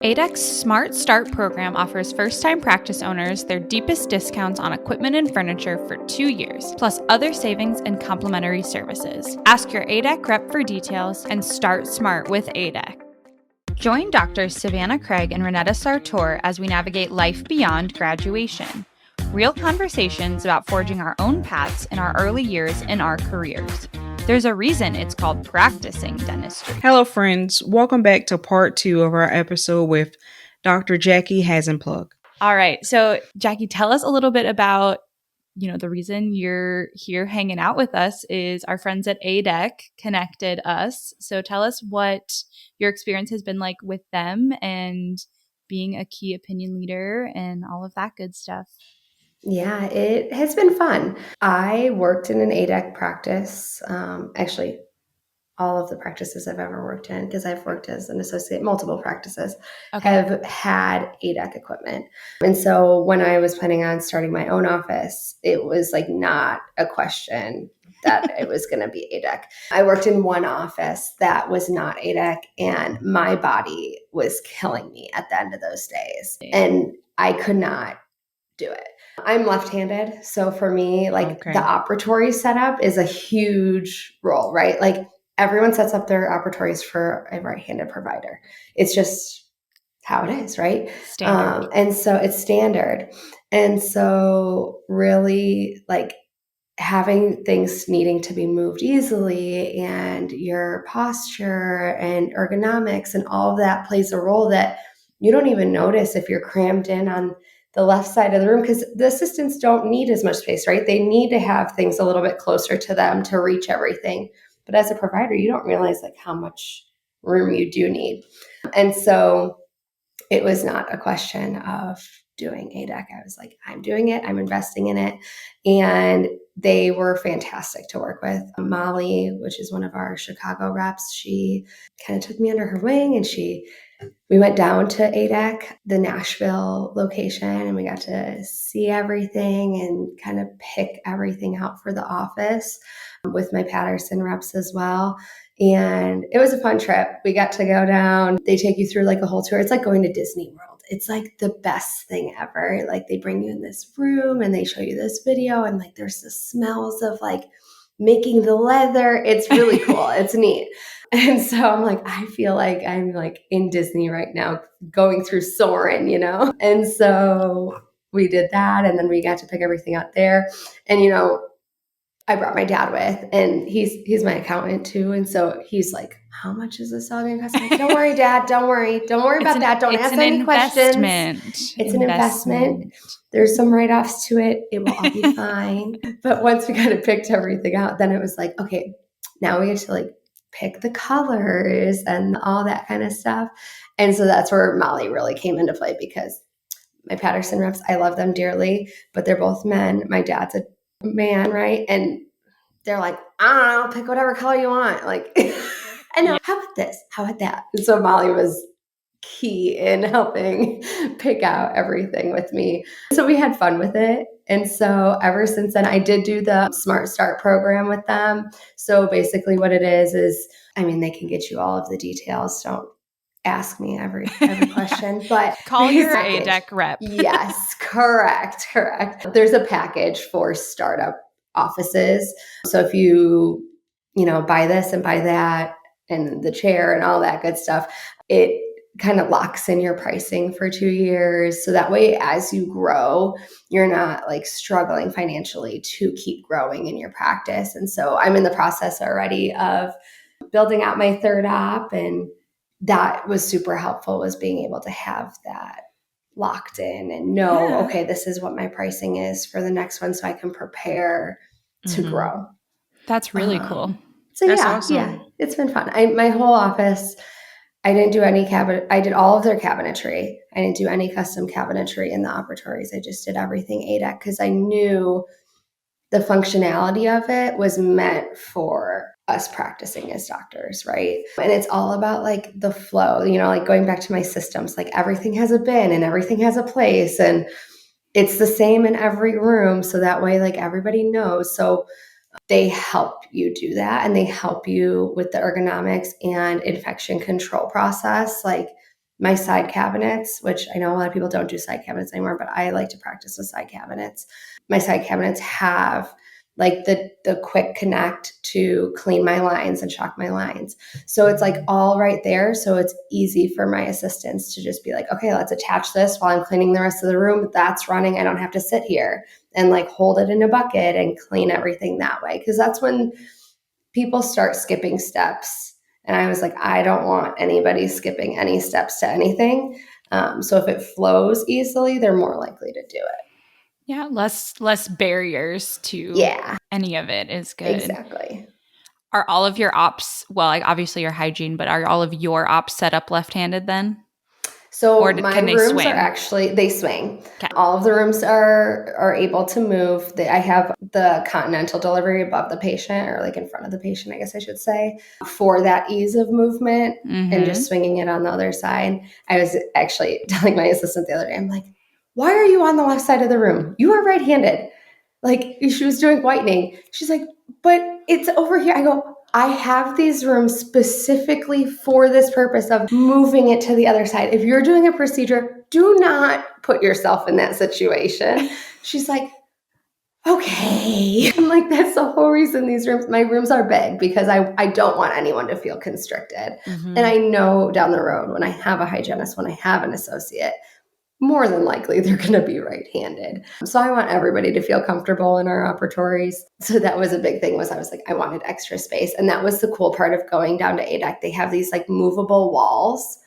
ADEC's Smart Start program offers first-time practice owners their deepest discounts on equipment and furniture for 2 years, plus other savings and complimentary services. Ask your ADEC rep for details and start smart with ADEC. Join Doctors Savannah Craig and Renetta Sartor as we navigate life beyond graduation. Real conversations about forging our own paths in our early years in our careers. There's a reason it's called practicing dentistry. Hello, friends. Welcome back to part 2 of our episode with Dr. Jackie Hassenplug. All right. So, Jackie, tell us a little bit about, the reason you're here hanging out with us is our friends at A-dec connected us. So tell us what your experience has been like with them and being a key opinion leader and all of that good stuff. Yeah, it has been fun. I worked in an ADEC practice, actually all of the practices I've ever worked in, because I've worked as an associate, multiple practices, have had ADEC equipment. And so when I was planning on starting my own office, it was like not a question that it was going to be ADEC. I worked in one office that was not ADEC, and my body was killing me at the end of those days. And I could not do it. I'm left-handed. So for me, the operatory setup is a huge role, right? Like everyone sets up their operatories for a right-handed provider. It's just how it is, right? Standard. And so it's standard. And so really having things needing to be moved easily and your posture and ergonomics and all of that plays a role that you don't even notice if you're crammed in on the left side of the room, because the assistants don't need as much space, right? They need to have things a little bit closer to them to reach everything. But as a provider, you don't realize how much room you do need. And so it was not a question of doing ADEC. I was like, I'm doing it. I'm investing in it. And they were fantastic to work with. Molly, which is one of our Chicago reps, she kind of took me under her wing and we went down to ADEC, the Nashville location, and we got to see everything and kind of pick everything out for the office with my Patterson reps as well. And it was a fun trip. We got to go down. They take you through a whole tour. It's like going to Disney World. It's the best thing ever. They bring you in this room and they show you this video and there's the smells of making the leather. It's really cool. It's neat. And so I'm I feel like I'm in Disney right now, going through Soarin', And so we did that, and then we got to pick everything out there. And I brought my dad with, and he's my accountant too. And so he's like, "How much is this all going to cost?" I'm like, "Don't worry, Dad. Don't worry about that. Don't ask any questions. It's an investment. There's some write-offs to it. It will all be fine." But once we kind of picked everything out, then it was okay, now we get to pick the colors and all that kind of stuff. And so that's where Molly really came into play, because my Patterson reps, I love them dearly, but they're both men. My dad's a man, right? And they're like, "I don't know, pick whatever color you want." I know, how about this? How about that? And so Molly was key in helping pick out everything with me. So we had fun with it. And so ever since then, I did do the Smart Start program with them. So basically what it is, they can get you all of the details. Don't ask me every question, but call your ADEC rep. Yes, correct. There's a package for startup offices. So if you buy this and buy that and the chair and all that good stuff, it kind of locks in your pricing for 2 years. So that way, as you grow, you're not struggling financially to keep growing in your practice. And so I'm in the process already of building out my third op, and that was super helpful, was being able to have that locked in and know, okay, this is what my pricing is for the next one, so I can prepare to grow. That's really cool. So That's awesome. Yeah, it's been fun. My whole office, I didn't do any cabinet. I did all of their cabinetry. I didn't do any custom cabinetry in the operatories. I just did everything ADEC, because I knew the functionality of it was meant for us practicing as doctors, right? And it's all about the flow, going back to my systems, everything has a bin and everything has a place, and it's the same in every room. So that way, everybody knows. So they help you do that, and they help you with the ergonomics and infection control process. my side cabinets, which I know a lot of people don't do side cabinets anymore, but I like to practice with side cabinets. My side cabinets have like the quick connect to clean my lines and shock my lines. So it's like all right there. So it's easy for my assistants to just be like, okay, let's attach this while I'm cleaning the rest of the room. That's running. I don't have to sit here and like hold it in a bucket and clean everything that way. Cause that's when people start skipping steps. And I was like, I don't want anybody skipping any steps to anything. So if it flows easily, they're more likely to do it. Yeah, less barriers to any of it is good. Exactly. Are all of your ops, well, like obviously your hygiene, but are all of your ops set up left-handed then? So Or my can they rooms swing? are actually, they swing. Okay. All of the rooms are able to move. I have the continental delivery above the patient, or like in front of the patient, I guess I should say, for that ease of movement and just swinging it on the other side. I was actually telling my assistant the other day, I'm like, why are you on the left side of the room? You are right-handed. Like she was doing whitening. She's like, but it's over here. I go, I have these rooms specifically for this purpose of moving it to the other side. If you're doing a procedure, do not put yourself in that situation. She's like, okay. I'm like, that's the whole reason my rooms are big, because I don't want anyone to feel constricted. And I know down the road when I have a hygienist, when I have an associate, more than likely they're going to be right-handed. So I want everybody to feel comfortable in our operatories. So that was a big thing, was I was like, I wanted extra space. And that was the cool part of going down to ADEC. They have these like movable walls.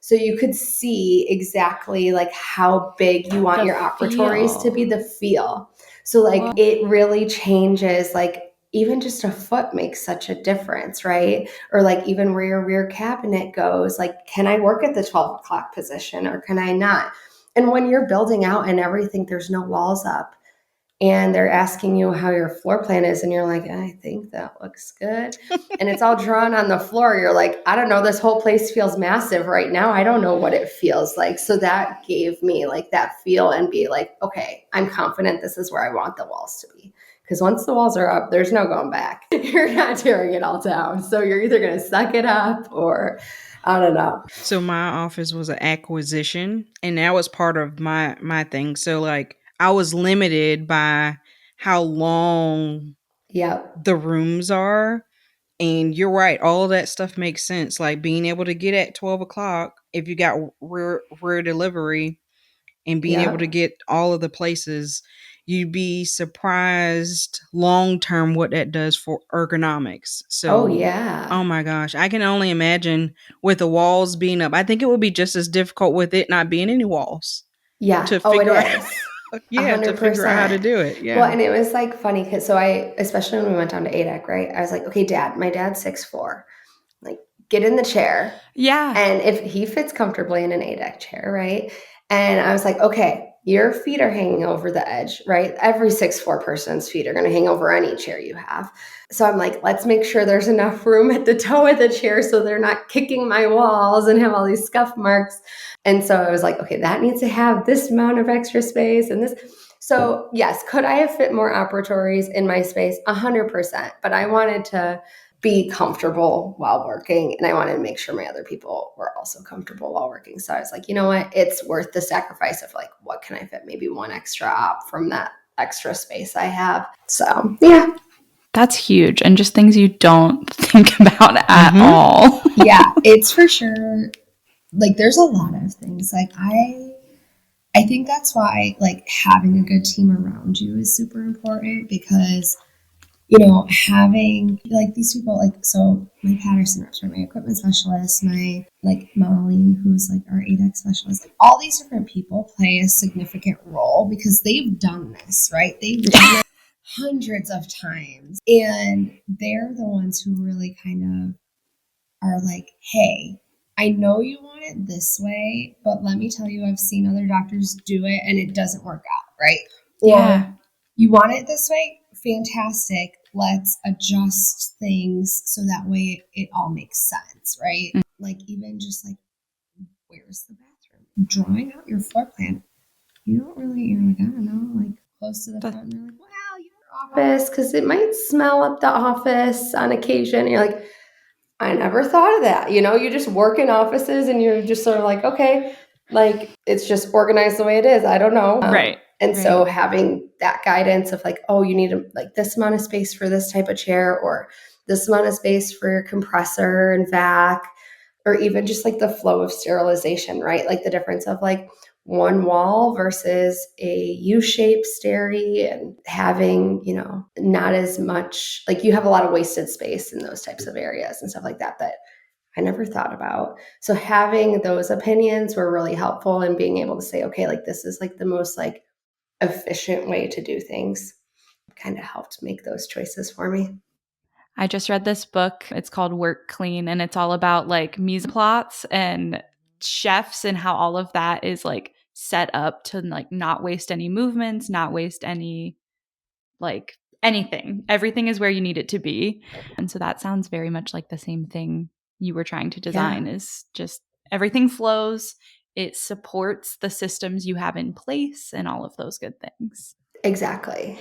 So you could see exactly like how big you want your operatories to be, the feel. So like it really changes, like even just a foot makes such a difference, right? Or like even where your rear cabinet goes, like, can I work at the 12 o'clock position or can I not? And when you're building out and everything, there's no walls up and they're asking you how your floor plan is. And you're like, I think that looks good. And it's all drawn on the floor. You're like, I don't know, this whole place feels massive right now. I don't know what it feels like. So that gave me like that feel and be like, okay, I'm confident this is where I want the walls to be. Because once the walls are up, there's no going back. You're not tearing it all down. So you're either going to suck it up or I don't know. So my office was an acquisition, and that was part of my thing. So like I was limited by how long the rooms are. And you're right, all of that stuff makes sense. Like being able to get at 12 o'clock if you got rear delivery and being able to get all of the places, you'd be surprised long term what that does for ergonomics. So, oh my gosh, I can only imagine with the walls being up. I think it would be just as difficult with it not being any walls. To figure it is. to figure out how to do it. Yeah. Well, and it was like funny because especially when we went down to ADEC, right? I was like, okay, Dad, my dad's 6'4". Like, get in the chair. Yeah. And if he fits comfortably in an ADEC chair, right? And I was like, okay, your feet are hanging over the edge, right? Every 6'4" person's feet are going to hang over any chair you have. So I'm like, let's make sure there's enough room at the toe of the chair so they're not kicking my walls and have all these scuff marks. And so I was like, okay, that needs to have this amount of extra space and this. So yes, could I have fit more operatories in my space? 100%. But I wanted to be comfortable while working. And I wanted to make sure my other people were also comfortable while working. So I was like, you know what? It's worth the sacrifice of like, what can I fit? Maybe one extra op from that extra space I have. So yeah. That's huge. And just things you don't think about at all. Yeah, it's for sure. Like there's a lot of things. Like I think that's why like having a good team around you is super important, because you know, having like these people, like, so my Patterson reps are my equipment specialist, my like Molly, who's like our ADEC specialist, like all these different people play a significant role because they've done this, right? They've done it hundreds of times, and they're the ones who really kind of are like, hey, I know you want it this way, but let me tell you, I've seen other doctors do it and it doesn't work out, right? Yeah. Or you want it this way? Fantastic. Let's adjust things so that way it all makes sense, right? Like even just like, where's the bathroom? Drawing out your floor plan. You don't really, you're like, I don't know, like close to the front. And you're like, well, your office, because it might smell up the office on occasion. And you're like, I never thought of that. You just work in offices and you're just sort of like, okay, like it's just organized the way it is. I don't know. Right. And so having that guidance of like, oh, you need like this amount of space for this type of chair, or this amount of space for your compressor and vac, or even just like the flow of sterilization, right? Like the difference of like one wall versus a U-shaped steri, and having, not as much, like you have a lot of wasted space in those types of areas and stuff like that I never thought about. So having those opinions were really helpful in being able to say, okay, like this is like the most like efficient way to do things. Kind of helped make those choices for me. I just read this book. It's called Work Clean, and it's all about like mise en place and chefs and how all of that is like set up to like not waste any movements, not waste any like anything. Everything is where you need it to be. And so that sounds very much like the same thing you were trying to design, is just everything flows. It supports the systems you have in place and all of those good things. Exactly.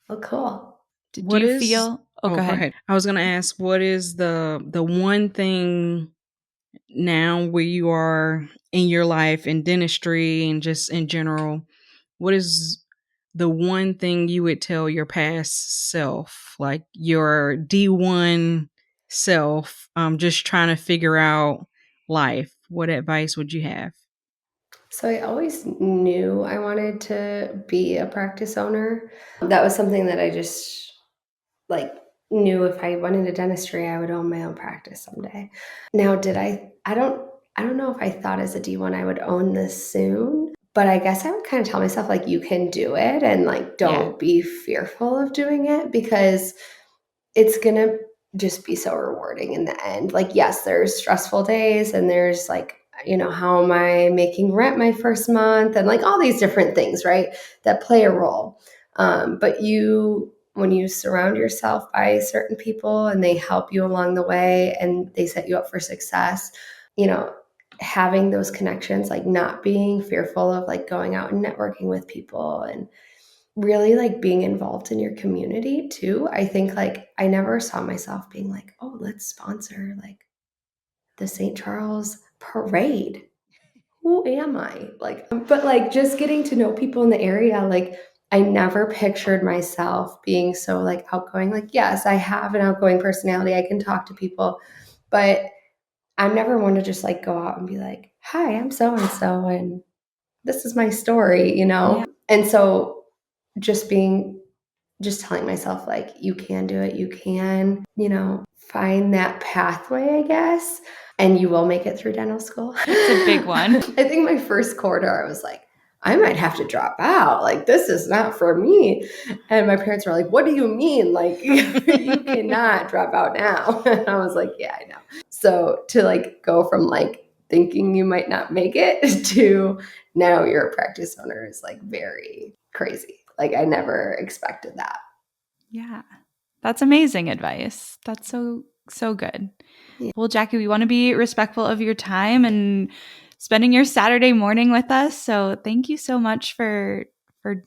Well, cool. Do you feel? Oh, go ahead. I was going to ask, what is the one thing now where you are in your life in dentistry and just in general, what is the one thing you would tell your past self, like your D1 self, just trying to figure out life? What advice would you have? So I always knew I wanted to be a practice owner. That was something that I just like knew if I went into dentistry, I would own my own practice someday. Now, I don't know if I thought as a D1 I would own this soon, but I guess I would kind of tell myself like, you can do it, and like, don't be fearful of doing it, because it's going to just be so rewarding in the end. Like, yes, there's stressful days, and there's like, how am I making rent my first month, and like all these different things, right, that play a role. But when you surround yourself by certain people and they help you along the way and they set you up for success, having those connections, like not being fearful of like going out and networking with people, and really like being involved in your community too. I think like I never saw myself being like, oh, let's sponsor like the St. Charles parade. Who am I? Like, but like just getting to know people in the area, like I never pictured myself being so like outgoing. Like, yes, I have an outgoing personality. I can talk to people, but I'm never one to just like go out and be like, hi, I'm so-and-so, and this is my story, Yeah. And so just telling myself like, you can do it. You can, find that pathway, I guess, and you will make it through dental school. It's a big one. I think my first quarter, I was like, I might have to drop out. Like, this is not for me. And my parents were like, what do you mean? Like, you cannot drop out now. And I was like, yeah, I know. So to like go from like thinking you might not make it to now you're a practice owner is like very crazy. Like, I never expected that. Yeah. That's amazing advice. That's so good. Yeah. Well, Jackie, we want to be respectful of your time and spending your Saturday morning with us. So thank you so much for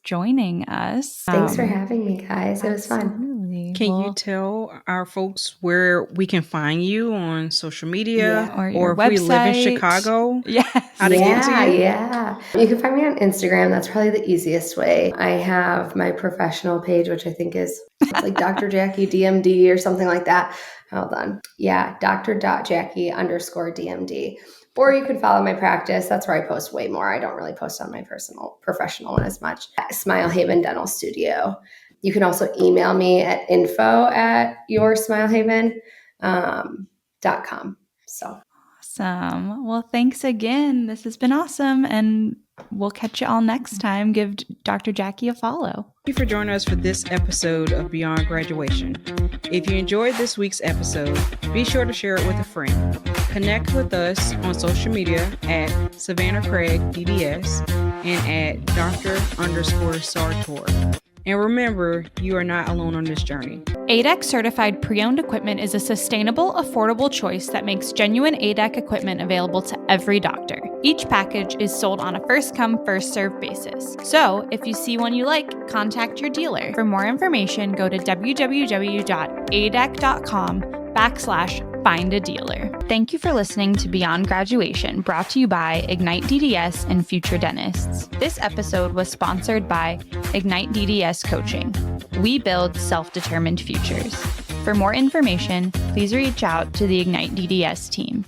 joining us. Thanks for having me, guys. It was fun. Can you tell our folks where we can find you on social media, or if website. We live in Chicago? Yes. How to get to you? Yeah. You can find me on Instagram. That's probably the easiest way. I have my professional page, which I think is like Dr. Jackie DMD or something like that. Hold on. Yeah. Dr.Jackie_DMD. Or you could follow my practice. That's where I post way more. I don't really post on my professional one as much. Smile Haven Dental Studio. You can also email me at info@yoursmilehaven.com. So awesome. Well, thanks again. This has been awesome. And we'll catch you all next time. Give Dr. Jackie a follow. Thank you for joining us for this episode of Beyond Graduation. If you enjoyed this week's episode, be sure to share it with a friend. Connect with us on social media at Savannah Craig DDS and at Dr._Sartor. And remember, you are not alone on this journey. ADEC certified pre-owned equipment is a sustainable, affordable choice that makes genuine ADEC equipment available to every doctor. Each package is sold on a first-come, first-served basis. So, if you see one you like, contact your dealer. For more information, go to www.adec.com/ find a dealer. Thank you for listening to Beyond Graduation, brought to you by Ignite DDS and Future Dentists. This episode was sponsored by Ignite DDS Coaching. We build self-determined futures. For more information, please reach out to the Ignite DDS team.